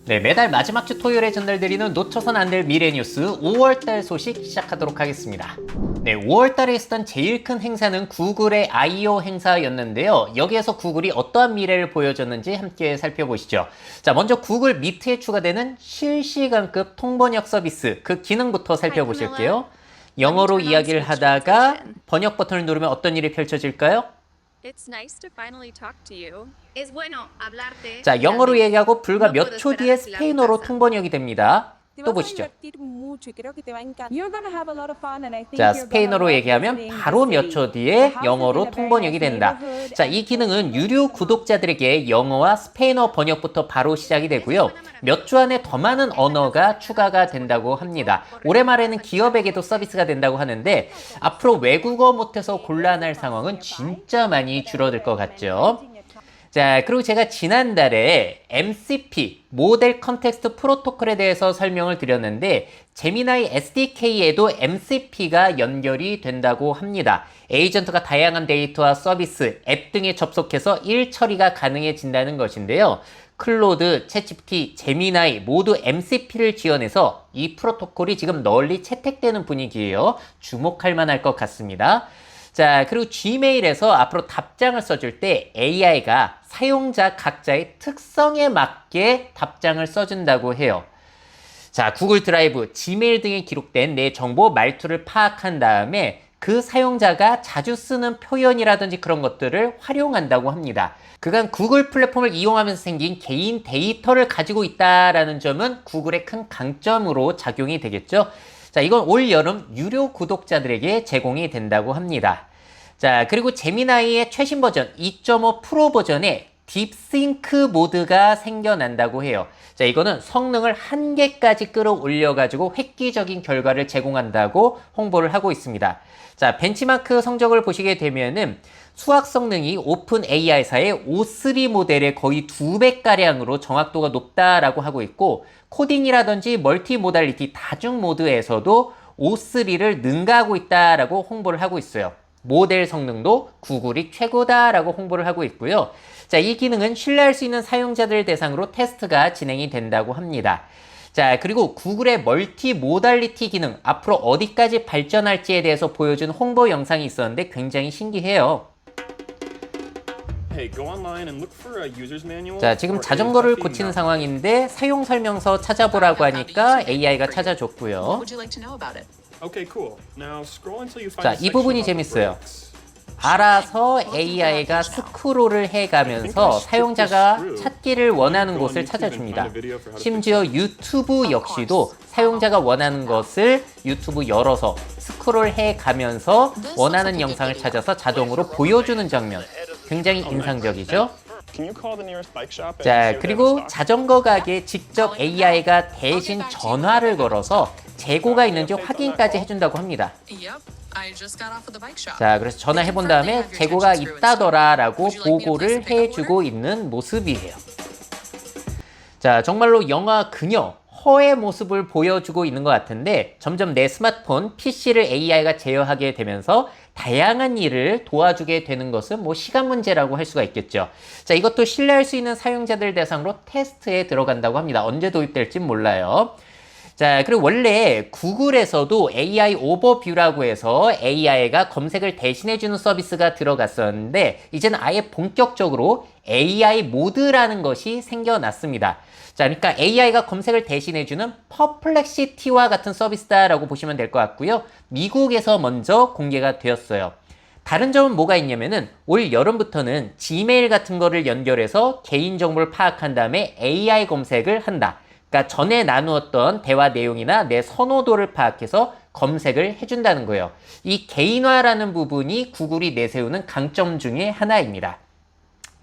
네, 매달 마지막 주 토요일에 전달드리는 놓쳐선 안 될 미래 뉴스 5월달 소식 시작하도록 하겠습니다. 네, 5월달에 있었던 제일 큰 행사는 구글의 I.O. 행사였는데요. 여기에서 구글이 어떠한 미래를 보여줬는지 함께 살펴보시죠. 자, 먼저 구글 미트에 추가되는 실시간급 통번역 서비스, 그 기능부터 살펴보실게요. 영어로 이야기를 하다가 번역 버튼을 누르면 어떤 일이 펼쳐질까요? It's nice to finally talk to you. 자, 영어로 얘기하고 불과 몇 초 뒤에 스페인어로 통번역이 됩니다. 또 보시죠. 자, 스페인어로 얘기하면 바로 몇 초 뒤에 영어로 통번역이 된다. 자, 이 기능은 유료 구독자들에게 영어와 스페인어 번역부터 바로 시작이 되고요. 몇 주 안에 더 많은 언어가 추가가 된다고 합니다. 올해 말에는 기업에게도 서비스가 된다고 하는데 앞으로 외국어 못해서 곤란할 상황은 진짜 많이 줄어들 것 같죠. 자, 그리고 제가 지난달에 MCP, 모델 컨텍스트 프로토콜에 대해서 설명을 드렸는데 제미나이 SDK에도 MCP가 연결이 된다고 합니다. 에이전트가 다양한 데이터와 서비스, 앱 등에 접속해서 일 처리가 가능해진다는 것인데요. 클로드, 챗GPT, 제미나이 모두 MCP를 지원해서 이 프로토콜이 지금 널리 채택되는 분위기예요. 주목할 만할 것 같습니다. 자, 그리고 지메일에서 앞으로 답장을 써줄 때 AI가 사용자 각자의 특성에 맞게 답장을 써준다고 해요. 자, 구글 드라이브, 지메일 등에 기록된 내 정보, 말투를 파악한 다음에 그 사용자가 자주 쓰는 표현이라든지 그런 것들을 활용한다고 합니다. 그간 구글 플랫폼을 이용하면서 생긴 개인 데이터를 가지고 있다라는 점은 구글의 큰 강점으로 작용이 되겠죠. 자, 이건 올 여름 유료 구독자들에게 제공이 된다고 합니다. 자, 그리고 제미나이의 최신 버전 2.5 프로 버전에 딥싱크 모드가 생겨난다고 해요. 자, 이거는 성능을 한계까지 끌어올려가지고 획기적인 결과를 제공한다고 홍보를 하고 있습니다. 자, 벤치마크 성적을 보시게 되면은 수학 성능이 오픈 AI사의 O3 모델의 거의 2배가량으로 정확도가 높다라고 하고 있고, 코딩이라든지 멀티모달리티 다중 모드에서도 O3를 능가하고 있다라고 홍보를 하고 있어요. 모델 성능도 구글이 최고다라고 홍보를 하고 있고요. 자, 이 기능은 신뢰할 수 있는 사용자들 대상으로 테스트가 진행이 된다고 합니다. 자, 그리고 구글의 멀티 모달리티 기능 앞으로 어디까지 발전할지에 대해서 보여준 홍보 영상이 있었는데 굉장히 신기해요. 자, 지금 자전거를 고치는 상황인데 사용 설명서 찾아보라고 하니까 AI가 찾아줬고요. 자, 이 부분이 재밌어요. 알아서 AI가 스크롤을 해가면서 사용자가 찾기를 원하는 곳을 찾아줍니다. 심지어 유튜브 역시도 사용자가 원하는 것을 유튜브 열어서 스크롤 해가면서 원하는 영상을 찾아서 자동으로 보여주는 장면. 굉장히 인상적이죠? 자, 그리고 자전거 가게에 직접 AI가 대신 전화를 걸어서 재고가 있는지 확인까지 해준다고 합니다. 자, 그래서 전화해본 다음에 재고가 있다더라라고 보고를 해주고 있는 모습이에요. 자, 정말로 영화 그녀, 허의 모습을 보여주고 있는 것 같은데 점점 내 스마트폰, PC를 AI가 제어하게 되면서 다양한 일을 도와주게 되는 것은 뭐 시간 문제라고 할 수가 있겠죠. 자, 이것도 신뢰할 수 있는 사용자들 대상으로 테스트에 들어간다고 합니다. 언제 도입될지 몰라요. 자, 그리고 원래 구글에서도 AI 오버뷰라고 해서 AI가 검색을 대신해주는 서비스가 들어갔었는데 이제는 아예 본격적으로 AI 모드라는 것이 생겨났습니다. 자, 그러니까 AI가 검색을 대신해주는 퍼플렉시티와 같은 서비스다라고 보시면 될 것 같고요. 미국에서 먼저 공개가 되었어요. 다른 점은 뭐가 있냐면은 올 여름부터는 지메일 같은 거를 연결해서 개인정보를 파악한 다음에 AI 검색을 한다. 그러니까 전에 나누었던 대화 내용이나 내 선호도를 파악해서 검색을 해준다는 거예요. 이 개인화라는 부분이 구글이 내세우는 강점 중에 하나입니다.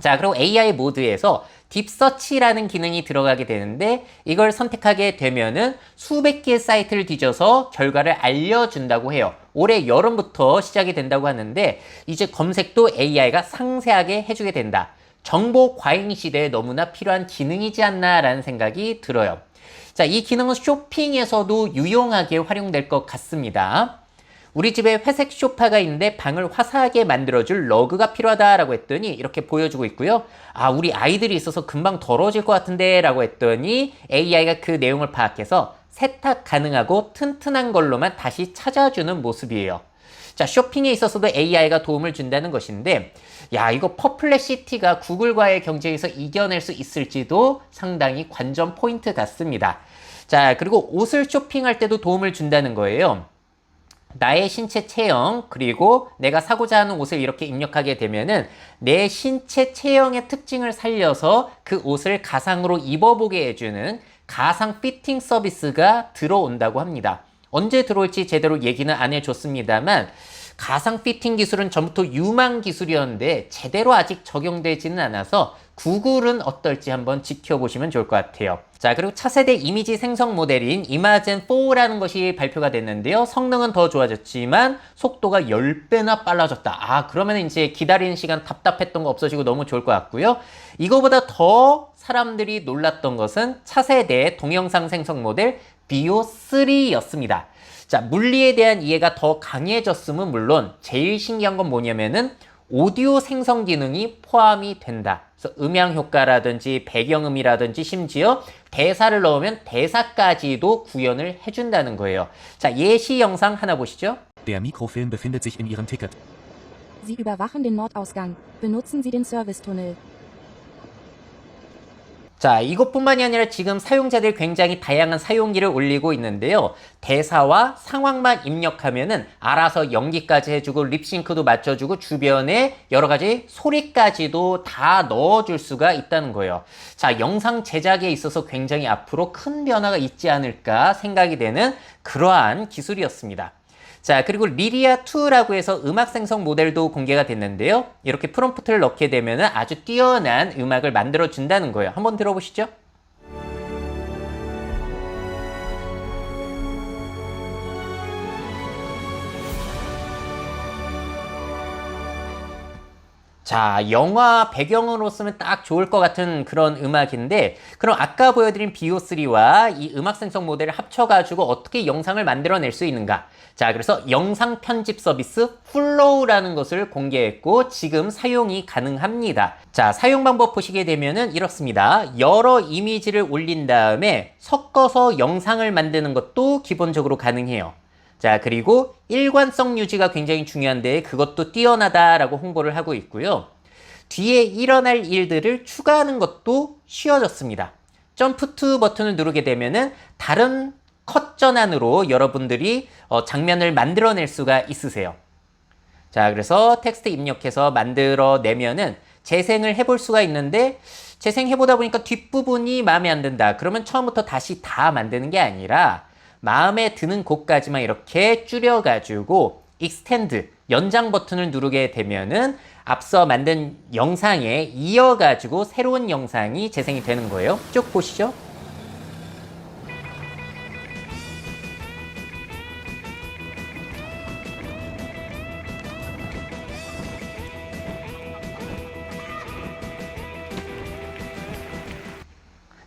자, 그리고 AI 모드에서 딥서치라는 기능이 들어가게 되는데 이걸 선택하게 되면은 수백 개의 사이트를 뒤져서 결과를 알려준다고 해요. 올해 여름부터 시작이 된다고 하는데 이제 검색도 AI가 상세하게 해주게 된다. 정보 과잉 시대에 너무나 필요한 기능이지 않나라는 생각이 들어요. 자, 이 기능은 쇼핑에서도 유용하게 활용될 것 같습니다. 우리 집에 회색 소파가 있는데 방을 화사하게 만들어줄 러그가 필요하다라고 했더니 이렇게 보여주고 있고요. 아, 우리 아이들이 있어서 금방 더러워질 것 같은데 라고 했더니 AI가 그 내용을 파악해서 세탁 가능하고 튼튼한 걸로만 다시 찾아주는 모습이에요. 자, 쇼핑에 있어서도 AI가 도움을 준다는 것인데, 야, 이거 퍼플렉시티가 구글과의 경쟁에서 이겨낼 수 있을지도 상당히 관전 포인트 같습니다. 자, 그리고 옷을 쇼핑할 때도 도움을 준다는 거예요. 나의 신체 체형, 그리고 내가 사고자 하는 옷을 이렇게 입력하게 되면은 내 신체 체형의 특징을 살려서 그 옷을 가상으로 입어보게 해주는 가상 피팅 서비스가 들어온다고 합니다. 언제 들어올지 제대로 얘기는 안 해줬습니다만 가상 피팅 기술은 전부터 유망 기술이었는데 제대로 아직 적용되지는 않아서 구글은 어떨지 한번 지켜보시면 좋을 것 같아요. 자, 그리고 차세대 이미지 생성 모델인 이마젠 4라는 것이 발표가 됐는데요. 성능은 더 좋아졌지만 속도가 10배나 빨라졌다. 아, 그러면 이제 기다리는 시간 답답했던 거 없어지고 너무 좋을 것 같고요. 이거보다 더 사람들이 놀랐던 것은 차세대 동영상 생성 모델 비오3였습니다. 자, 물리에 대한 이해가 더 강해졌음은 물론 제일 신기한 건 뭐냐면은 오디오 생성 기능이 포함이 된다. 그래서 음향 효과라든지 배경음이라든지 심지어 대사를 넣으면 대사까지도 구현을 해준다는 거예요. 자, 예시 영상 하나 보시죠. Der Mikrofilm befindet sich in Ihrem Ticket. Sie überwachen den Nordausgang. Benutzen Sie den Servicetunnel. 자, 이것뿐만이 아니라 지금 사용자들이 굉장히 다양한 사용기를 올리고 있는데요. 대사와 상황만 입력하면은 알아서 연기까지 해주고 립싱크도 맞춰주고 주변에 여러 가지 소리까지도 다 넣어줄 수가 있다는 거예요. 자, 영상 제작에 있어서 굉장히 앞으로 큰 변화가 있지 않을까 생각이 되는 그러한 기술이었습니다. 자, 그리고 리리아2라고 해서 음악 생성 모델도 공개가 됐는데요. 이렇게 프롬프트를 넣게 되면 아주 뛰어난 음악을 만들어 준다는 거예요. 한번 들어보시죠. 자, 영화 배경으로 쓰면 딱 좋을 것 같은 그런 음악인데, 그럼 아까 보여드린 비오3와 이 음악 생성 모델을 합쳐가지고 어떻게 영상을 만들어낼 수 있는가? 자, 그래서 영상 편집 서비스 플로우라는 것을 공개했고 지금 사용이 가능합니다. 자, 사용 방법 보시게 되면은 이렇습니다. 여러 이미지를 올린 다음에 섞어서 영상을 만드는 것도 기본적으로 가능해요. 자, 그리고 일관성 유지가 굉장히 중요한데 그것도 뛰어나다라고 홍보를 하고 있고요. 뒤에 일어날 일들을 추가하는 것도 쉬워졌습니다. 점프 투 버튼을 누르게 되면은 다른 컷 전환으로 여러분들이 장면을 만들어낼 수가 있으세요. 자, 그래서 텍스트 입력해서 만들어내면은 재생을 해볼 수가 있는데 재생해보다 보니까 뒷부분이 마음에 안 든다. 그러면 처음부터 다시 다 만드는 게 아니라 마음에 드는 곳까지만 이렇게 줄여가지고 익스텐드, 연장 버튼을 누르게 되면은 앞서 만든 영상에 이어가지고 새로운 영상이 재생이 되는 거예요. 쭉 보시죠.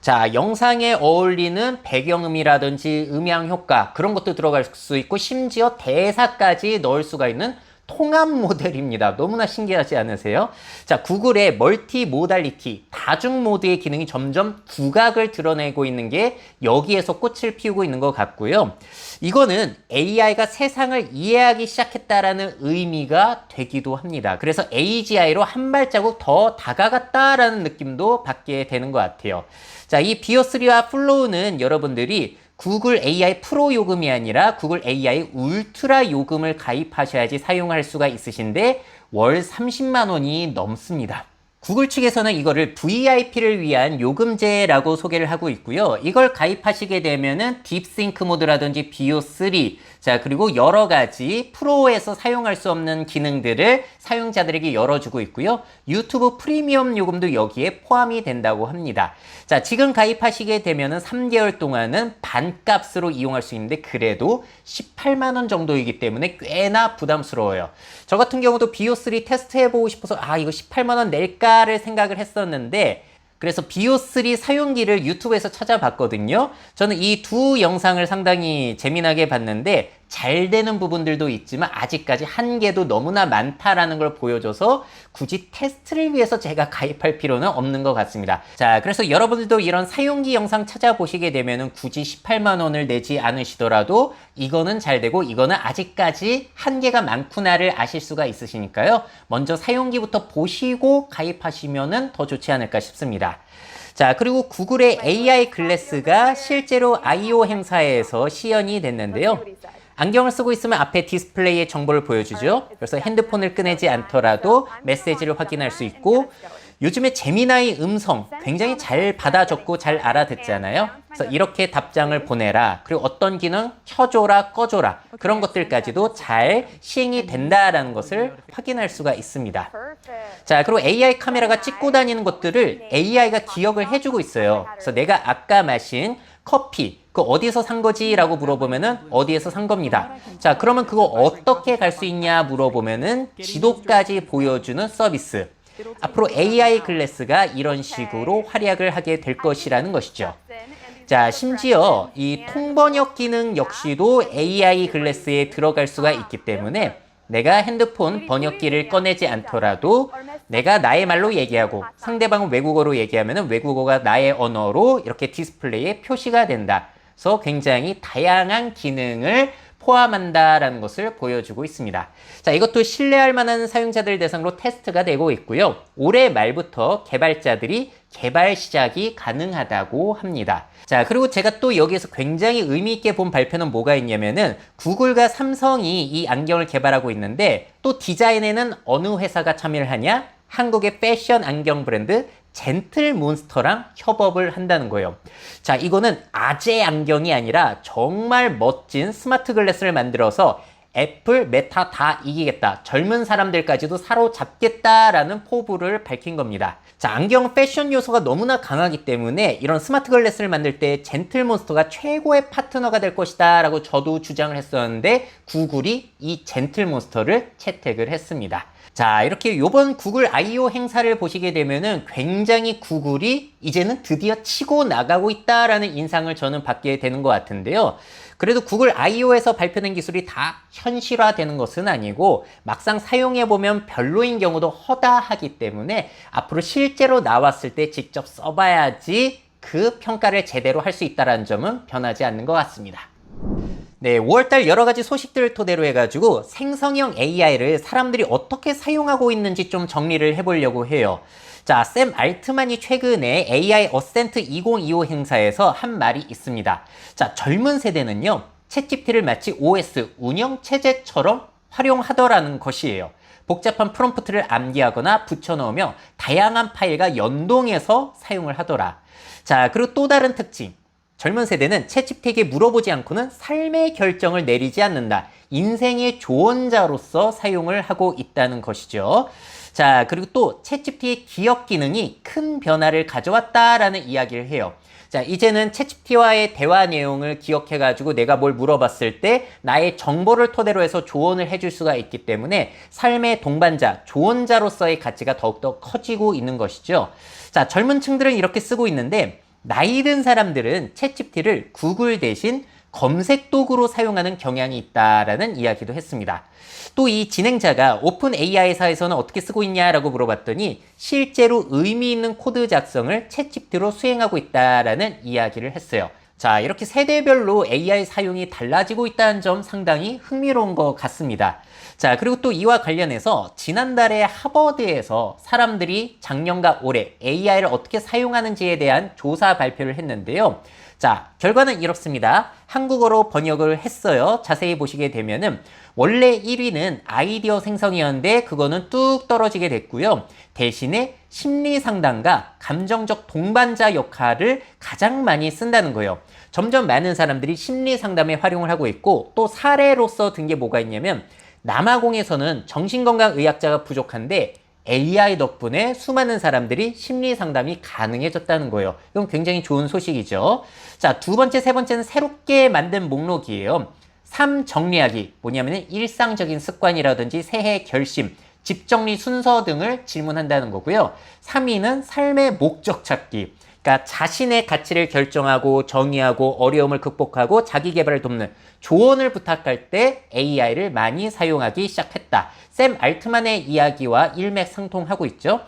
자, 영상에 어울리는 배경음이라든지 음향 효과 그런 것도 들어갈 수 있고 심지어 대사까지 넣을 수가 있는 통합 모델입니다. 너무나 신기하지 않으세요? 자, 구글의 멀티 모달리티, 다중 모드의 기능이 점점 두각을 드러내고 있는 게 여기에서 꽃을 피우고 있는 것 같고요. 이거는 AI가 세상을 이해하기 시작했다라는 의미가 되기도 합니다. 그래서 AGI로 한 발자국 더 다가갔다라는 느낌도 받게 되는 것 같아요. 자, 이 비오3와 플로우는 여러분들이 구글 AI 프로 요금이 아니라 구글 AI 울트라 요금을 가입하셔야지 사용할 수가 있으신데 월 30만 원이 넘습니다. 구글 측에서는 이거를 VIP를 위한 요금제라고 소개를 하고 있고요. 이걸 가입하시게 되면은 딥싱크 모드라든지 비오3, 자, 그리고 여러 가지 프로에서 사용할 수 없는 기능들을 사용자들에게 열어주고 있고요. 유튜브 프리미엄 요금도 여기에 포함이 된다고 합니다. 자, 지금 가입하시게 되면은 3개월 동안은 반값으로 이용할 수 있는데 그래도 18만 원 정도이기 때문에 꽤나 부담스러워요. 저 같은 경우도 비오3 테스트해보고 싶어서 이거 18만 원 낼까를 생각을 했었는데 그래서 비오3 사용기를 유튜브에서 찾아봤거든요. 저는 이 두 영상을 상당히 재미나게 봤는데 잘 되는 부분들도 있지만 아직까지 한계도 너무나 많다라는 걸 보여줘서 굳이 테스트를 위해서 제가 가입할 필요는 없는 것 같습니다. 자, 그래서 여러분들도 이런 사용기 영상 찾아보시게 되면은 굳이 18만 원을 내지 않으시더라도 이거는 잘 되고 이거는 아직까지 한계가 많구나를 아실 수가 있으시니까요. 먼저 사용기부터 보시고 가입하시면은 더 좋지 않을까 싶습니다. 자, 그리고 구글의 AI 글래스가 실제로 I.O. 행사에서 시연이 됐는데요. 안경을 쓰고 있으면 앞에 디스플레이의 정보를 보여주죠. 그래서 핸드폰을 꺼내지 않더라도 메시지를 확인할 수 있고, 요즘에 제미나이 음성 굉장히 잘 받아 적고 잘 알아듣잖아요. 그래서 이렇게 답장을 보내라, 그리고 어떤 기능 켜줘라, 꺼줘라, 그런 것들까지도 잘 시행이 된다라는 것을 확인할 수가 있습니다. 자, 그리고 AI 카메라가 찍고 다니는 것들을 AI가 기억을 해주고 있어요. 그래서 내가 아까 마신 커피, 그 어디서 산 거지? 라고 물어보면은 어디에서 산 겁니다. 자, 그러면 그거 어떻게 갈 수 있냐 물어보면은 지도까지 보여주는 서비스. 앞으로 AI 글래스가 이런 식으로 활약을 하게 될 것이라는 것이죠. 자, 심지어 이 통번역 기능 역시도 AI 글래스에 들어갈 수가 있기 때문에 내가 핸드폰 번역기를 꺼내지 않더라도 내가 나의 말로 얘기하고 상대방은 외국어로 얘기하면 외국어가 나의 언어로 이렇게 디스플레이에 표시가 된다. 그래서 굉장히 다양한 기능을 포함한다라는 것을 보여주고 있습니다. 자, 이것도 신뢰할 만한 사용자들 대상으로 테스트가 되고 있고요. 올해 말부터 개발자들이 개발 시작이 가능하다고 합니다. 자, 그리고 제가 또 여기에서 굉장히 의미 있게 본 발표는 뭐가 있냐면은 구글과 삼성이 이 안경을 개발하고 있는데 또 디자인에는 어느 회사가 참여를 하냐? 한국의 패션 안경 브랜드 젠틀몬스터랑 협업을 한다는 거예요. 자, 이거는 아재 안경이 아니라 정말 멋진 스마트 글래스를 만들어서 애플, 메타 다 이기겠다, 젊은 사람들까지도 사로잡겠다라는 포부를 밝힌 겁니다. 자, 안경 패션 요소가 너무나 강하기 때문에 이런 스마트 글래스를 만들 때 젠틀몬스터가 최고의 파트너가 될 것이다 라고 저도 주장을 했었는데 구글이 이 젠틀몬스터를 채택을 했습니다. 자, 이렇게 요번 구글 I.O. 행사를 보시게 되면은 굉장히 구글이 이제는 드디어 치고 나가고 있다라는 인상을 저는 받게 되는 것 같은데요. 그래도 구글 I.O.에서 발표된 기술이 다 현실화되는 것은 아니고 막상 사용해보면 별로인 경우도 허다하기 때문에 앞으로 실제로 나왔을 때 직접 써봐야지 그 평가를 제대로 할 수 있다는 점은 변하지 않는 것 같습니다. 네, 5월달 여러가지 소식들을 토대로 해가지고 생성형 AI를 사람들이 어떻게 사용하고 있는지 좀 정리를 해보려고 해요. 자, 샘 알트만이 최근에 AI 어센트 2025 행사에서 한 말이 있습니다. 자, 젊은 세대는요, 챗GPT를 마치 OS 운영체제처럼 활용하더라는 것이에요. 복잡한 프롬프트를 암기하거나 붙여넣으며 다양한 파일과 연동해서 사용을 하더라. 자, 그리고 또 다른 특징. 젊은 세대는 챗GPT에게 물어보지 않고는 삶의 결정을 내리지 않는다. 인생의 조언자로서 사용을 하고 있다는 것이죠. 자, 그리고 또 챗GPT의 기억 기능이 큰 변화를 가져왔다라는 이야기를 해요. 자, 이제는 챗GPT와의 대화 내용을 기억해가지고 내가 뭘 물어봤을 때 나의 정보를 토대로 해서 조언을 해줄 수가 있기 때문에 삶의 동반자, 조언자로서의 가치가 더욱더 커지고 있는 것이죠. 자, 젊은 층들은 이렇게 쓰고 있는데 나이 든 사람들은 챗GPT를 구글 대신 검색 도구로 사용하는 경향이 있다라는 이야기도 했습니다. 또 이 진행자가 오픈 AI사에서는 어떻게 쓰고 있냐라고 물어봤더니 실제로 의미 있는 코드 작성을 챗GPT로 수행하고 있다라는 이야기를 했어요. 자, 이렇게 세대별로 AI 사용이 달라지고 있다는 점 상당히 흥미로운 것 같습니다. 자, 그리고 또 이와 관련해서 지난달에 하버드에서 사람들이 작년과 올해 AI를 어떻게 사용하는지에 대한 조사 발표를 했는데요. 자, 결과는 이렇습니다. 한국어로 번역을 했어요. 자세히 보시게 되면은 원래 1위는 아이디어 생성이었는데 그거는 뚝 떨어지게 됐고요. 대신에 심리 상담과 감정적 동반자 역할을 가장 많이 쓴다는 거예요. 점점 많은 사람들이 심리 상담에 활용을 하고 있고 또 사례로서 든 게 뭐가 있냐면 남아공에서는 정신건강의학자가 부족한데 AI 덕분에 수많은 사람들이 심리 상담이 가능해졌다는 거예요. 이건 굉장히 좋은 소식이죠. 자, 두 번째, 세 번째는 새롭게 만든 목록이에요. 삶 정리하기, 뭐냐면 일상적인 습관이라든지 새해 결심, 집 정리 순서 등을 질문한다는 거고요. 3위는 삶의 목적 찾기. 그러니까 그러니까 자신의 가치를 결정하고 정의하고 어려움을 극복하고 자기 개발을 돕는 조언을 부탁할 때 AI를 많이 사용하기 시작했다. 샘 알트만의 이야기와 일맥상통하고 있죠.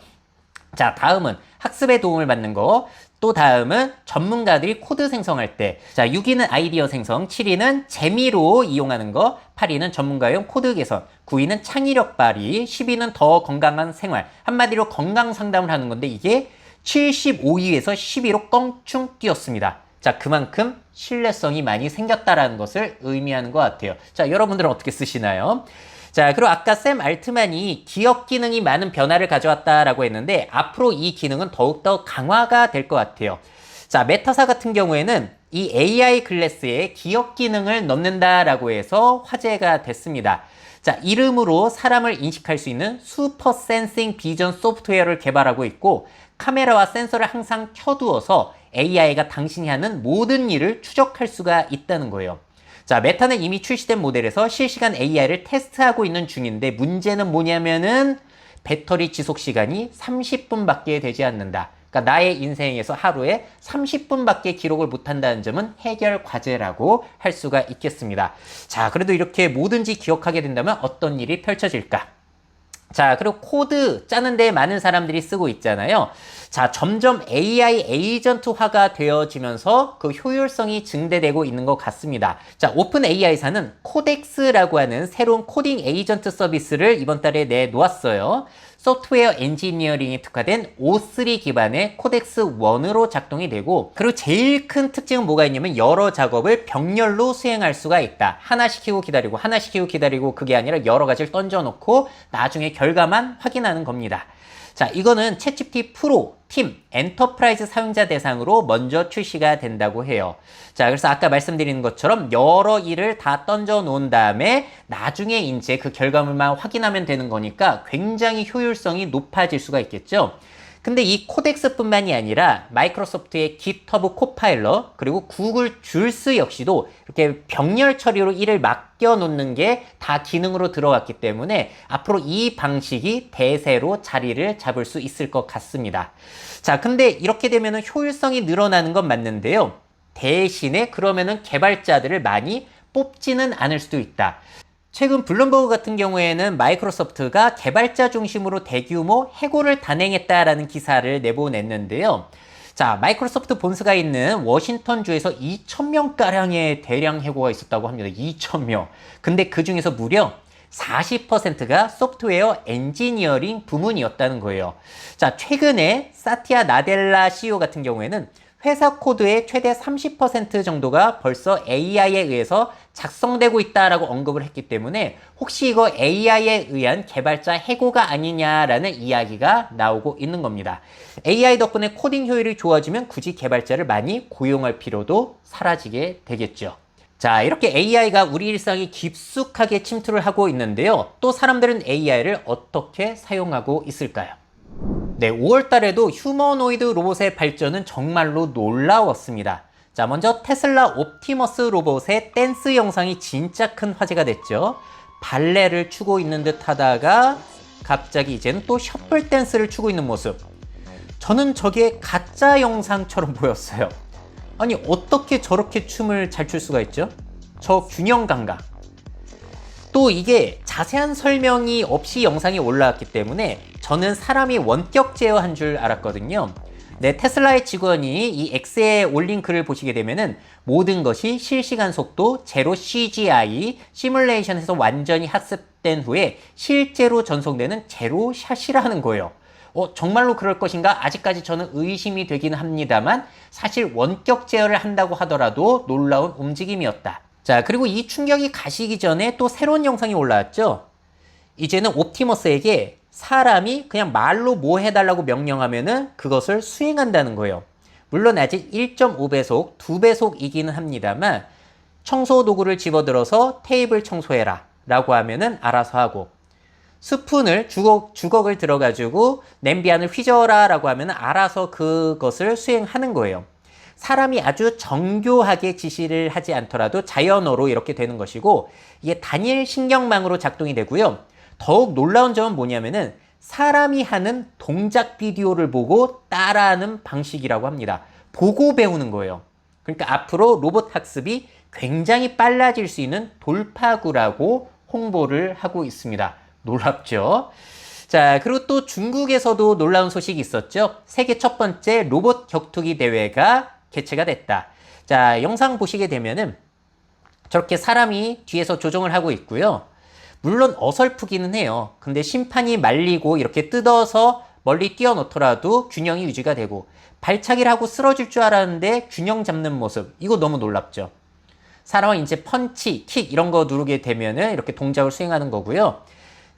자, 다음은 학습에 도움을 받는 거. 또 다음은 전문가들이 코드 생성할 때. 자, 6위는 아이디어 생성, 7위는 재미로 이용하는 거, 8위는 전문가용 코드 개선, 9위는 창의력 발휘, 10위는 더 건강한 생활. 한마디로 건강 상담을 하는 건데 이게 75위에서 10위로 껑충 뛰었습니다. 자, 그만큼 신뢰성이 많이 생겼다라는 것을 의미하는 것 같아요. 자, 여러분들은 어떻게 쓰시나요? 자, 그리고 아까 샘 알트만이 기억 기능이 많은 변화를 가져왔다라고 했는데 앞으로 이 기능은 더욱더 강화가 될 것 같아요. 자, 메타사 같은 경우에는 이 AI 글래스에 기억 기능을 넣는다라고 해서 화제가 됐습니다. 자, 이름으로 사람을 인식할 수 있는 슈퍼 센싱 비전 소프트웨어를 개발하고 있고 카메라와 센서를 항상 켜두어서 AI가 당신이 하는 모든 일을 추적할 수가 있다는 거예요. 자, 메타는 이미 출시된 모델에서 실시간 AI를 테스트하고 있는 중인데 문제는 뭐냐면은 배터리 지속 시간이 30분밖에 되지 않는다. 그러니까 나의 인생에서 하루에 30분밖에 기록을 못한다는 점은 해결 과제라고 할 수가 있겠습니다. 자, 그래도 이렇게 뭐든지 기억하게 된다면 어떤 일이 펼쳐질까? 자, 그리고 코드 짜는 데 많은 사람들이 쓰고 있잖아요. 자, 점점 AI 에이전트화가 되어지면서 그 효율성이 증대되고 있는 것 같습니다. 자, 오픈 AI사는 코덱스라고 하는 새로운 코딩 에이전트 서비스를 이번 달에 내놓았어요. 소프트웨어 엔지니어링에 특화된 O3 기반의 코덱스 1으로 작동이 되고, 그리고 제일 큰 특징은 뭐가 있냐면 여러 작업을 병렬로 수행할 수가 있다. 하나 시키고 기다리고 하나 시키고 기다리고, 그게 아니라 여러 가지를 던져놓고 나중에 결과만 확인하는 겁니다. 자, 이거는 챗GPT 프로, 팀, 엔터프라이즈 사용자 대상으로 먼저 출시가 된다고 해요. 자, 그래서 아까 말씀드린 것처럼 여러 일을 다 던져 놓은 다음에 나중에 이제 그 결과물만 확인하면 되는 거니까 굉장히 효율성이 높아질 수가 있겠죠. 근데 이 코덱스뿐만이 아니라 마이크로소프트의 GitHub 코파일럿 그리고 구글 줄스 역시도 이렇게 병렬 처리로 일을 맡겨 놓는 게 다 기능으로 들어갔기 때문에 앞으로 이 방식이 대세로 자리를 잡을 수 있을 것 같습니다. 자, 근데 이렇게 되면은 효율성이 늘어나는 건 맞는데요. 대신에 그러면은 개발자들을 많이 뽑지는 않을 수도 있다. 최근 블룸버그 같은 경우에는 마이크로소프트가 개발자 중심으로 대규모 해고를 단행했다라는 기사를 내보냈는데요. 자, 마이크로소프트 본사가 있는 워싱턴주에서 2,000명가량의 대량 해고가 있었다고 합니다. 2,000명. 근데 그 중에서 무려 40%가 소프트웨어 엔지니어링 부문이었다는 거예요. 자, 최근에 사티아 나델라 CEO 같은 경우에는 회사 코드의 최대 30% 정도가 벌써 AI에 의해서 작성되고 있다라고 언급을 했기 때문에 혹시 이거 AI에 의한 개발자 해고가 아니냐라는 이야기가 나오고 있는 겁니다. AI 덕분에 코딩 효율이 좋아지면 굳이 개발자를 많이 고용할 필요도 사라지게 되겠죠. 자, 이렇게 AI가 우리 일상에 깊숙하게 침투를 하고 있는데요. 또 사람들은 AI를 어떻게 사용하고 있을까요? 네, 5월 달에도 휴머노이드 로봇의 발전은 정말로 놀라웠습니다. 자, 먼저 테슬라 옵티머스 로봇의 댄스 영상이 진짜 큰 화제가 됐죠. 발레를 추고 있는 듯 하다가 갑자기 이제는 또 셔플 댄스를 추고 있는 모습. 저는 저게 가짜 영상처럼 보였어요. 아니, 어떻게 저렇게 춤을 잘 출 수가 있죠? 저 균형 감각. 또 이게 자세한 설명이 없이 영상이 올라왔기 때문에 저는 사람이 원격 제어한 줄 알았거든요. 네, 테슬라의 직원이 이 X에 올린 글을 보시게 되면은 모든 것이 실시간 속도, 제로 CGI, 시뮬레이션에서 완전히 학습된 후에 실제로 전송되는 제로 샷이라는 거예요. 정말로 그럴 것인가? 아직까지 저는 의심이 되긴 합니다만 사실 원격 제어를 한다고 하더라도 놀라운 움직임이었다. 자, 그리고 이 충격이 가시기 전에 또 새로운 영상이 올라왔죠. 이제는 옵티머스에게 사람이 그냥 말로 뭐 해달라고 명령하면은 그것을 수행한다는 거예요. 물론 아직 1.5배속, 2배속이기는 합니다만 청소 도구를 집어들어서 테이블 청소해라 라고 하면은 알아서 하고, 스푼을 주걱을 들어가지고 냄비 안을 휘저어라 라고 하면은 알아서 그것을 수행하는 거예요. 사람이 아주 정교하게 지시를 하지 않더라도 자연어로 이렇게 되는 것이고, 이게 단일 신경망으로 작동이 되고요. 더욱 놀라운 점은 뭐냐면은 사람이 하는 동작 비디오를 보고 따라하는 방식이라고 합니다. 보고 배우는 거예요. 그러니까 앞으로 로봇 학습이 굉장히 빨라질 수 있는 돌파구라고 홍보를 하고 있습니다. 놀랍죠? 자, 그리고 또 중국에서도 놀라운 소식이 있었죠. 세계 첫 번째 로봇 격투기 대회가 개최가 됐다. 자, 영상 보시게 되면은 저렇게 사람이 뒤에서 조정을 하고 있고요. 물론 어설프기는 해요. 근데 심판이 말리고 이렇게 뜯어서 멀리 뛰어놓더라도 균형이 유지가 되고, 발차기를 하고 쓰러질 줄 알았는데 균형 잡는 모습, 이거 너무 놀랍죠. 사람은 이제 펀치, 킥 이런 거 누르게 되면은 이렇게 동작을 수행하는 거고요.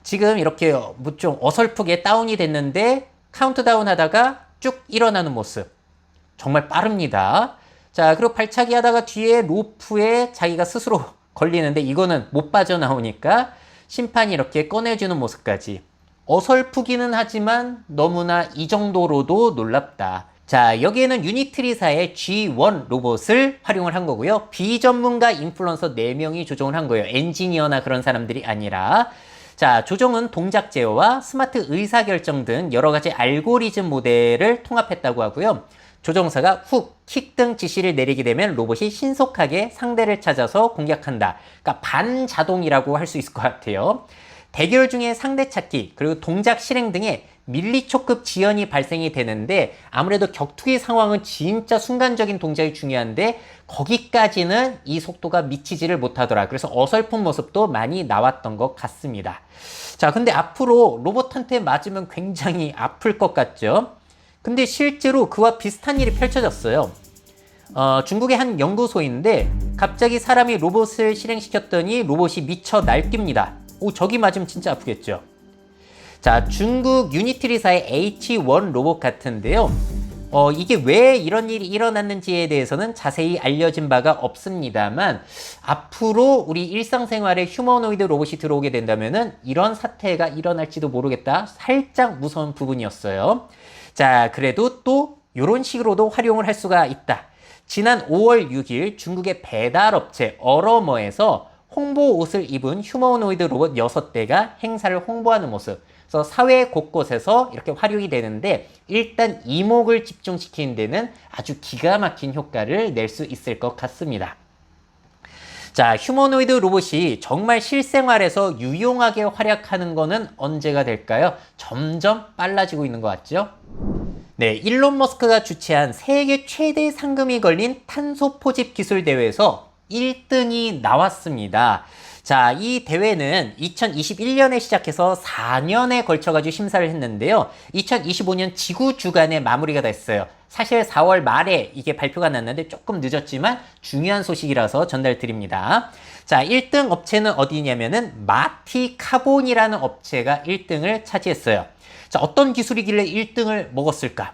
지금 이렇게 뭐 좀 어설프게 다운이 됐는데 카운트다운 하다가 쭉 일어나는 모습, 정말 빠릅니다. 자, 그리고 발차기 하다가 뒤에 로프에 자기가 스스로 걸리는데 이거는 못 빠져나오니까 심판이 이렇게 꺼내주는 모습까지. 어설프기는 하지만 너무나 이 정도로도 놀랍다. 자, 여기에는 유니트리사의 G1 로봇을 활용을 한 거고요. 비전문가 인플루언서 4명이 조정을 한 거예요. 엔지니어나 그런 사람들이 아니라. 자, 조정은 동작 제어와 스마트 의사결정 등 여러 가지 알고리즘 모델을 통합했다고 하고요. 조종사가 훅, 킥 등 지시를 내리게 되면 로봇이 신속하게 상대를 찾아서 공격한다. 그러니까 반자동이라고 할 수 있을 것 같아요. 대결 중에 상대 찾기, 그리고 동작 실행 등의 밀리초급 지연이 발생이 되는데, 아무래도 격투기 상황은 진짜 순간적인 동작이 중요한데 거기까지는 이 속도가 미치지를 못하더라. 그래서 어설픈 모습도 많이 나왔던 것 같습니다. 자, 근데 앞으로 로봇한테 맞으면 굉장히 아플 것 같죠? 근데 실제로 그와 비슷한 일이 펼쳐졌어요. 중국의 한 연구소인데 갑자기 사람이 로봇을 실행시켰더니 로봇이 미쳐 날뜁니다. 오, 저기 맞으면 진짜 아프겠죠? 자, 중국 유니트리사의 H1 로봇 같은데요. 이게 왜 이런 일이 일어났는지에 대해서는 자세히 알려진 바가 없습니다만, 앞으로 우리 일상생활에 휴머노이드 로봇이 들어오게 된다면은 이런 사태가 일어날지도 모르겠다. 살짝 무서운 부분이었어요. 자, 그래도 또 이런 식으로도 활용을 할 수가 있다. 지난 5월 6일 중국의 배달업체 어러머에서 홍보 옷을 입은 휴머노이드 로봇 6대가 행사를 홍보하는 모습. 그래서 사회 곳곳에서 이렇게 활용이 되는데, 일단 이목을 집중시키는 데는 아주 기가 막힌 효과를 낼 수 있을 것 같습니다. 자, 휴머노이드 로봇이 정말 실생활에서 유용하게 활약하는 거는 언제가 될까요? 점점 빨라지고 있는 것 같죠? 네, 일론 머스크가 주최한 세계 최대 상금이 걸린 탄소 포집 기술 대회에서 1등이 나왔습니다. 자, 이 대회는 2021년에 시작해서 4년에 걸쳐가지고 심사를 했는데요. 2025년 지구 주간에 마무리가 됐어요. 사실 4월 말에 이게 발표가 났는데 조금 늦었지만 중요한 소식이라서 전달드립니다. 자, 1등 업체는 어디냐면은 마티 카본이라는 업체가 1등을 차지했어요. 자, 어떤 기술이길래 1등을 먹었을까?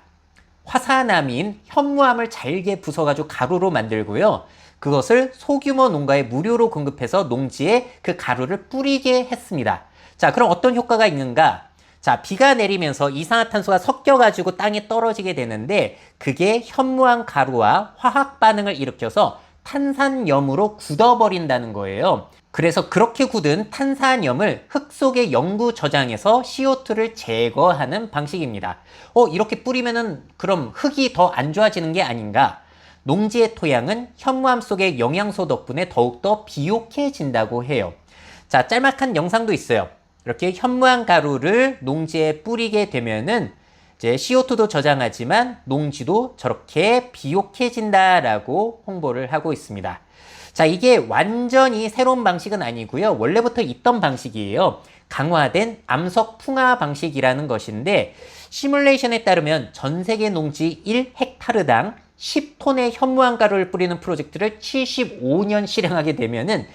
화산암인 현무암을 잘게 부숴가지고 가루로 만들고요. 그것을 소규모 농가에 무료로 공급해서 농지에 그 가루를 뿌리게 했습니다. 자, 그럼 어떤 효과가 있는가? 자, 비가 내리면서 이산화탄소가 섞여가지고 땅에 떨어지게 되는데, 그게 현무암 가루와 화학 반응을 일으켜서 탄산염으로 굳어버린다는 거예요. 그래서 그렇게 굳은 탄산염을 흙 속에 영구 저장해서 CO2를 제거하는 방식입니다. 이렇게 뿌리면은 그럼 흙이 더 안 좋아지는 게 아닌가? 농지의 토양은 현무암 속의 영양소 덕분에 더욱더 비옥해진다고 해요. 자, 짤막한 영상도 있어요. 이렇게 현무암 가루를 농지에 뿌리게 되면은 이제 CO2도 저장하지만 농지도 저렇게 비옥해진다라고 홍보를 하고 있습니다. 자, 이게 완전히 새로운 방식은 아니고요. 원래부터 있던 방식이에요. 강화된 암석 풍화 방식이라는 것인데, 시뮬레이션에 따르면 전 세계 농지 1헥타르당 10톤의 현무암 가루를 뿌리는 프로젝트를 75년 실행하게 되면은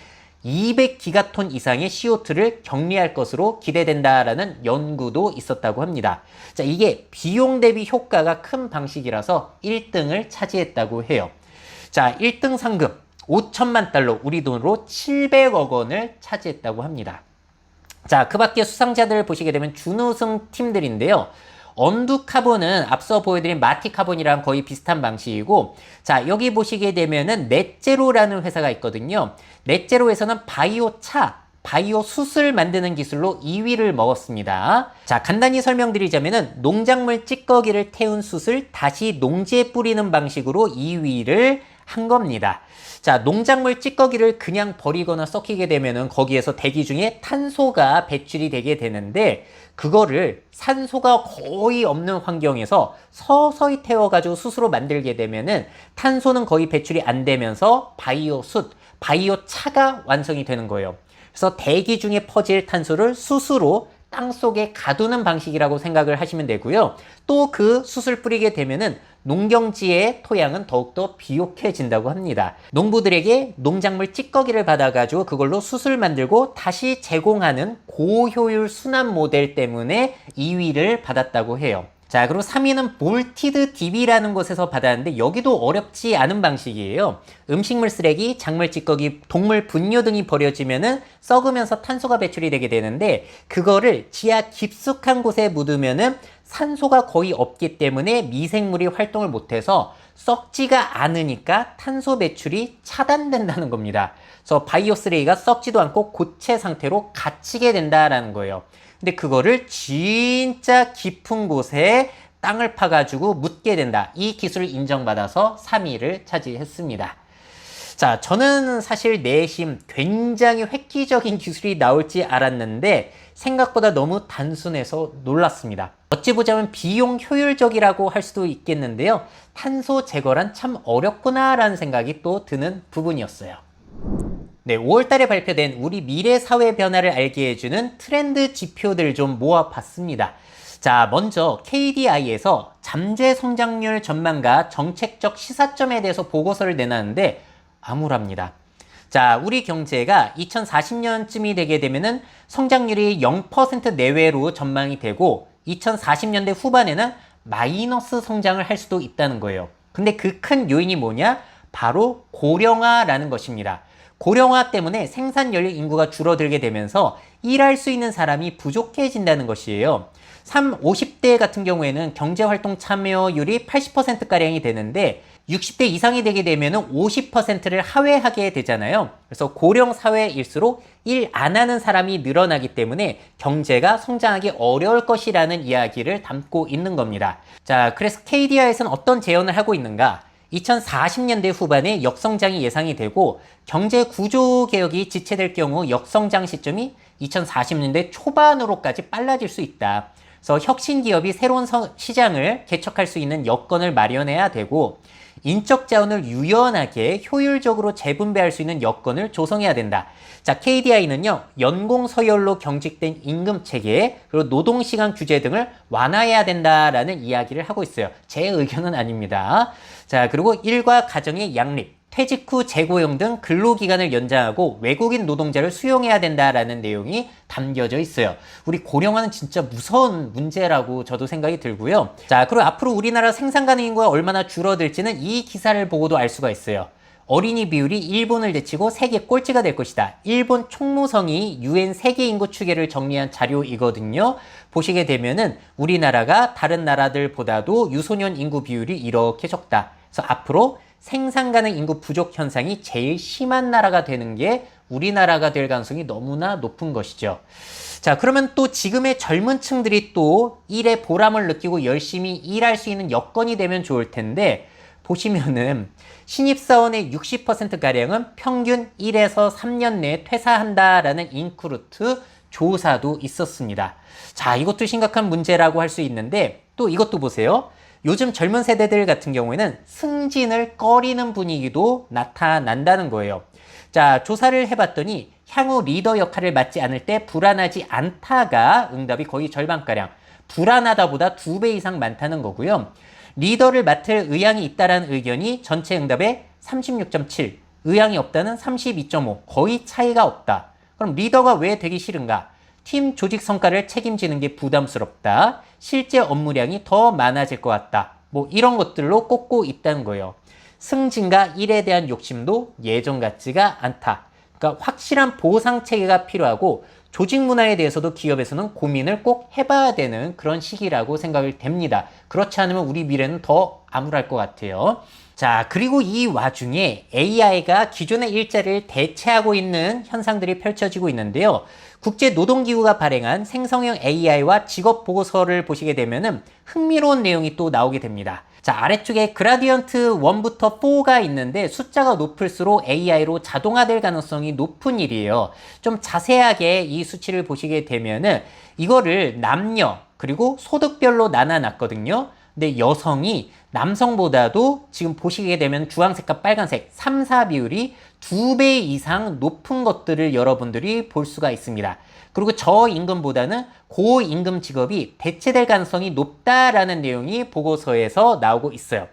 200기가톤 이상의 CO2를 격리할 것으로 기대된다라는 연구도 있었다고 합니다. 자, 이게 비용 대비 효과가 큰 방식이라서 1등을 차지했다고 해요. 자, 1등 상금 5천만 달러, 우리 돈으로 700억 원을 차지했다고 합니다. 자, 그 밖에 수상자들을 보시게 되면 준우승 팀들인데요. 언두카본은 앞서 보여드린 마티카본이랑 거의 비슷한 방식이고, 자, 여기 보시게 되면은 넷제로라는 회사가 있거든요. 넷제로에서는 바이오 차, 바이오 숯을 만드는 기술로 2위를 먹었습니다. 자, 간단히 설명드리자면은 농작물 찌꺼기를 태운 숯을 다시 농지에 뿌리는 방식으로 2위를 한 겁니다. 자, 농작물 찌꺼기를 그냥 버리거나 썩히게 되면은 거기에서 대기 중에 탄소가 배출이 되게 되는데, 그거를 산소가 거의 없는 환경에서 서서히 태워가지고 숯으로 만들게 되면은 탄소는 거의 배출이 안 되면서 바이오 숯, 바이오 차가 완성이 되는 거예요. 그래서 대기 중에 퍼질 탄소를 숯으로 땅속에 가두는 방식이라고 생각을 하시면 되고요. 또 그 숯을 뿌리게 되면은 농경지의 토양은 더욱더 비옥해진다고 합니다. 농부들에게 농작물 찌꺼기를 받아가지고 그걸로 숯을 만들고 다시 제공하는 고효율 순환 모델 때문에 2위를 받았다고 해요. 자, 그리고 3위는 몰티드 DB라는 곳에서 받았는데, 여기도 어렵지 않은 방식이에요. 음식물 쓰레기, 작물 찌꺼기, 동물 분뇨 등이 버려지면은 썩으면서 탄소가 배출이 되게 되는데, 그거를 지하 깊숙한 곳에 묻으면은 산소가 거의 없기 때문에 미생물이 활동을 못해서 썩지가 않으니까 탄소 배출이 차단된다는 겁니다. 그래서 바이오 쓰레기가 썩지도 않고 고체 상태로 갇히게 된다라는 거예요. 근데 그거를 진짜 깊은 곳에 땅을 파가지고 묻게 된다. 이 기술을 인정받아서 3위를 차지했습니다. 자, 저는 사실 내심 굉장히 획기적인 기술이 나올지 알았는데 생각보다 너무 단순해서 놀랐습니다. 어찌 보자면 비용 효율적이라고 할 수도 있겠는데요. 탄소 제거란 참 어렵구나라는 생각이 또 드는 부분이었어요. 네, 5월달에 발표된 우리 미래 사회 변화를 알게 해주는 트렌드 지표들 좀 모아봤습니다. 자, 먼저 KDI에서 잠재 성장률 전망과 정책적 시사점에 대해서 보고서를 내놨는데 암울합니다. 자, 우리 경제가 2040년쯤이 되게 되면은 성장률이 0% 내외로 전망이 되고 2040년대 후반에는 마이너스 성장을 할 수도 있다는 거예요. 근데 그 큰 요인이 뭐냐? 바로 고령화라는 것입니다. 고령화 때문에 생산 연료 인구가 줄어들게 되면서 일할 수 있는 사람이 부족해진다는 것이에요. 50대 같은 경우에는 경제활동 참여율이 80%가량이 되는데 60대 이상이 되게 되면 50%를 하회하게 되잖아요. 그래서 고령 사회일수록 일 안 하는 사람이 늘어나기 때문에 경제가 성장하기 어려울 것이라는 이야기를 담고 있는 겁니다. 자, 그래서 KDI에서는 어떤 제언을 하고 있는가? 2040년대 후반에 역성장이 예상이 되고 경제 구조 개혁이 지체될 경우 역성장 시점이 2040년대 초반으로까지 빨라질 수 있다. 그래서 혁신 기업이 새로운 시장을 개척할 수 있는 여건을 마련해야 되고 인적 자원을 유연하게 효율적으로 재분배할 수 있는 여건을 조성해야 된다. 자, KDI는요, 연공 서열로 경직된 임금 체계, 그리고 노동시간 규제 등을 완화해야 된다라는 이야기를 하고 있어요. 제 의견은 아닙니다. 자, 그리고 일과 가정의 양립, 퇴직 후 재고용 등 근로기간을 연장하고 외국인 노동자를 수용해야 된다라는 내용이 담겨져 있어요. 우리 고령화는 진짜 무서운 문제라고 저도 생각이 들고요. 자, 그리고 앞으로 우리나라 생산 가능 인구가 얼마나 줄어들지는 이 기사를 보고도 알 수가 있어요. 어린이 비율이 일본을 제치고 세계 꼴찌가 될 것이다. 일본 총무성이 UN 세계 인구 추계를 정리한 자료이거든요. 보시게 되면은 우리나라가 다른 나라들보다도 유소년 인구 비율이 이렇게 적다. 그래서 앞으로 생산 가능 인구 부족 현상이 제일 심한 나라가 되는 게 우리나라가 될 가능성이 너무나 높은 것이죠. 자, 그러면 또 지금의 젊은 층들이 또 일에 보람을 느끼고 열심히 일할 수 있는 여건이 되면 좋을 텐데, 보시면은 신입사원의 60%가량은 평균 1에서 3년 내에 퇴사한다라는 인크루트 조사도 있었습니다. 자, 이것도 심각한 문제라고 할 수 있는데, 또 이것도 보세요. 요즘 젊은 세대들 같은 경우에는 승진을 꺼리는 분위기도 나타난다는 거예요. 자, 조사를 해봤더니 향후 리더 역할을 맡지 않을 때 불안하지 않다가 응답이 거의 절반가량, 불안하다보다 2배 이상 많다는 거고요. 리더를 맡을 의향이 있다는 의견이 전체 응답의 36.7, 의향이 없다는 32.5, 거의 차이가 없다. 그럼 리더가 왜 되기 싫은가? 팀 조직 성과를 책임지는 게 부담스럽다. 실제 업무량이 더 많아질 것 같다. 뭐 이런 것들로 꼽고 있다는 거예요. 승진과 일에 대한 욕심도 예전 같지가 않다. 그러니까 확실한 보상 체계가 필요하고 조직 문화에 대해서도 기업에서는 고민을 꼭 해봐야 되는 그런 시기라고 생각이 됩니다. 그렇지 않으면 우리 미래는 더 암울할 것 같아요. 자, 자, 그리고 이 와중에 AI가 기존의 일자리를 대체하고 있는 현상들이 펼쳐지고 있는데요. 국제노동기구가 발행한 생성형 AI와 직업 보고서를 보시게 되면은 흥미로운 내용이 또 나오게 됩니다. 자, 아래쪽에 그라디언트 1부터 4가 있는데 숫자가 높을수록 AI로 자동화될 가능성이 높은 일이에요. 좀 자세하게 이 수치를 보시게 되면은 이거를 남녀 그리고 소득별로 나눠놨거든요. 근데 여성이 남성보다도 지금 보시게 되면 주황색과 빨간색 3, 4 비율이 2배 이상 높은 것들을 여러분들이 볼 수가 있습니다. 그리고 저임금보다는 고임금 직업이 대체될 가능성이 높다라는 내용이 보고서에서 나오고 있어요.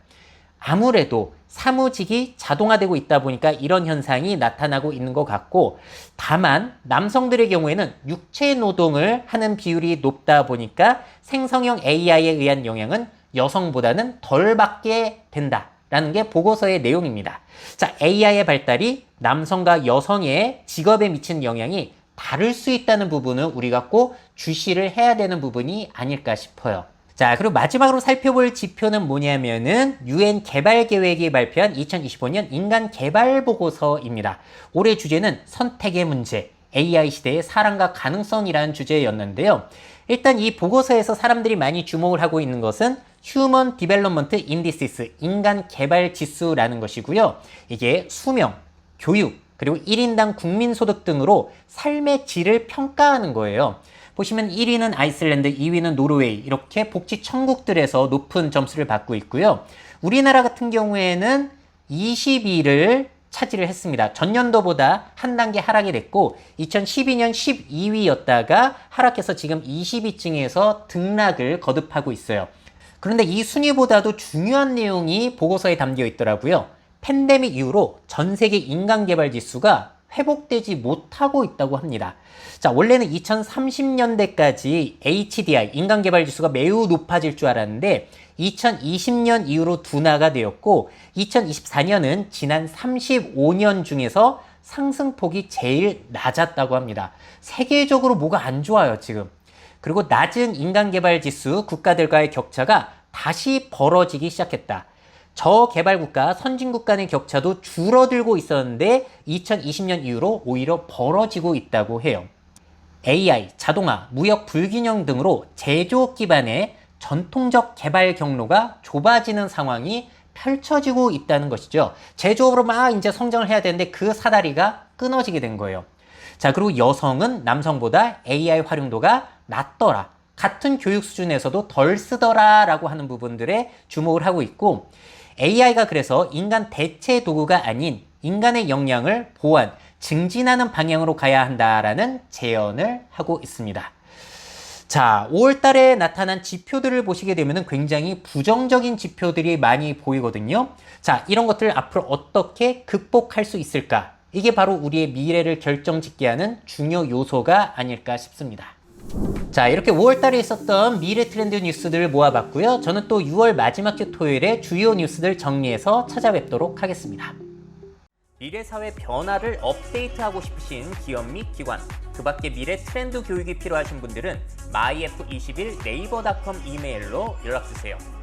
아무래도 사무직이 자동화되고 있다 보니까 이런 현상이 나타나고 있는 것 같고, 다만 남성들의 경우에는 육체 노동을 하는 비율이 높다 보니까 생성형 AI에 의한 영향은 여성보다는 덜 받게 된다라는 게 보고서의 내용입니다. 자, AI의 발달이 남성과 여성의 직업에 미치는 영향이 다를 수 있다는 부분은 우리가 꼭 주시를 해야 되는 부분이 아닐까 싶어요. 자, 그리고 마지막으로 살펴볼 지표는 뭐냐면은 UN 개발계획이 발표한 2025년 인간 개발 보고서입니다. 올해 주제는 선택의 문제, AI 시대의 사랑과 가능성이라는 주제였는데요. 일단 이 보고서에서 사람들이 많이 주목을 하고 있는 것은 휴먼 디벨롭먼트 인디시스, 인간 개발 지수라는 것이고요. 이게 수명, 교육, 그리고 1인당 국민소득 등으로 삶의 질을 평가하는 거예요. 보시면 1위는 아이슬란드, 2위는 노르웨이, 이렇게 복지 천국들에서 높은 점수를 받고 있고요. 우리나라 같은 경우에는 20위를 차지를 했습니다. 전년도보다 한 단계 하락이 됐고 2012년 12위였다가 하락해서 지금 20위층에서 등락을 거듭하고 있어요. 그런데 이 순위보다도 중요한 내용이 보고서에 담겨 있더라고요. 팬데믹 이후로 전 세계 인간 개발 지수가 회복되지 못하고 있다고 합니다. 자, 원래는 2030년대까지 HDI, 인간 개발 지수가 매우 높아질 줄 알았는데 2020년 이후로 둔화가 되었고 2024년은 지난 35년 중에서 상승폭이 제일 낮았다고 합니다. 세계적으로 뭐가 안 좋아요, 지금. 그리고 낮은 인간 개발 지수 국가들과의 격차가 다시 벌어지기 시작했다. 저개발국가, 선진국 간의 격차도 줄어들고 있었는데 2020년 이후로 오히려 벌어지고 있다고 해요. AI, 자동화, 무역 불균형 등으로 제조업 기반의 전통적 개발 경로가 좁아지는 상황이 펼쳐지고 있다는 것이죠. 제조업으로 막 이제 성장을 해야 되는데 그 사다리가 끊어지게 된 거예요. 자, 그리고 여성은 남성보다 AI 활용도가 낮더라. 같은 교육 수준에서도 덜 쓰더라 라고 하는 부분들에 주목을 하고 있고, AI가 그래서 인간 대체 도구가 아닌 인간의 역량을 보완, 증진하는 방향으로 가야 한다라는 제언을 하고 있습니다. 자, 5월 달에 나타난 지표들을 보시게 되면 굉장히 부정적인 지표들이 많이 보이거든요. 자, 이런 것들을 앞으로 어떻게 극복할 수 있을까? 이게 바로 우리의 미래를 결정짓게 하는 중요 요소가 아닐까 싶습니다. 자, 이렇게 5월 달에 있었던 미래 트렌드 뉴스들을 모아봤고요. 저는 또 6월 마지막 주 토요일에 주요 뉴스들 정리해서 찾아뵙도록 하겠습니다. 미래 사회 변화를 업데이트하고 싶으신 기업 및 기관, 그 밖에 미래 트렌드 교육이 필요하신 분들은 myf21 네이버닷컴 이메일로 연락주세요.